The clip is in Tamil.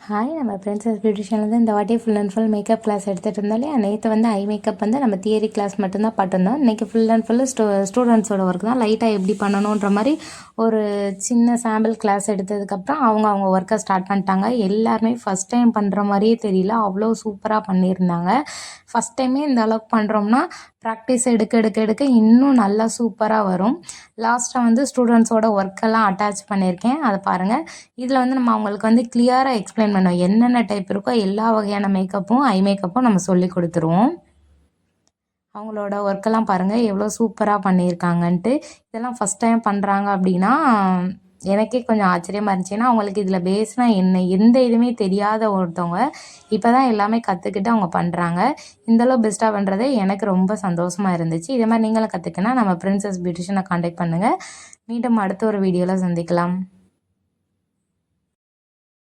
ஹாய், நம்ம பிரின்சஸ் பியூட்டிஷியன்லேருந்து இந்த வாட்டி full and full makeup class எடுத்துகிட்டு இருந்தாலே நேற்று வந்து ஐ மேக்கப் வந்து நம்ம தியரி கிளாஸ் மட்டும்தான் பார்த்துருந்தோம். இன்றைக்கி ஃபுல் அண்ட் ஃபுல்லு ஸ்டூடெண்ட்ஸோட ஒர்க் தான். லைட்டாக எப்படி பண்ணணுன்ற மாதிரி ஒரு சின்ன சாம்பிள் கிளாஸ் எடுத்ததுக்கப்புறம் அவங்க ஒர்க்கை ஸ்டார்ட் பண்ணிட்டாங்க. எல்லாருமே ஃபஸ்ட் டைம் பண்ணுற மாதிரியே தெரியல, அவ்வளோ சூப்பராக பண்ணியிருந்தாங்க. ஃபஸ்ட் டைமே இந்த அளவுக்கு பண்ணுறோம்னா ப்ராக்டிஸ் எடுக்க இன்னும் நல்லா சூப்பராக வரும். லாஸ்ட்டாக வந்து ஸ்டூடெண்ட்ஸோட ஒர்க்கெல்லாம் அட்டாச் பண்ணியிருக்கேன், அதை பாருங்கள். இதில் வந்து நம்ம அவங்களுக்கு வந்து கிளியராக எக்ஸ்பிளைன் பண்ணுவோம். என்னென்ன டைப் இருக்கோ எல்லா வகையான மேக்கப்பும் ஐ மேக்கப்பும் நம்ம சொல்லி கொடுத்துருவோம். அவங்களோட ஒர்க்கெல்லாம் பாருங்கள் எவ்வளோ சூப்பராக பண்ணியிருக்காங்கன்ட்டு. இதெல்லாம் ஃபஸ்ட் டைம் பண்ணுறாங்க அப்படின்னா எனக்கே கொஞ்சம் ஆச்சரியமாக இருந்துச்சு. ஏன்னா அவங்களுக்கு இதில் பேஸ்னால் என்ன, எந்த இதுவுமே தெரியாத ஒருத்தவங்க இப்போ தான் எல்லாமே கற்றுக்கிட்டு அவங்க பண்ணுறாங்க. இந்தளவு பெஸ்ட்டாக பண்ணுறது எனக்கு ரொம்ப சந்தோஷமாக இருந்துச்சு. இதே மாதிரி நீங்களும் கற்றுக்கினா நம்ம பிரின்சஸ் பியூட்டிஷியனை காண்டாக்ட் பண்ணுங்கள். மீண்டும் அடுத்த ஒரு வீடியோவில் சந்திக்கலாம்.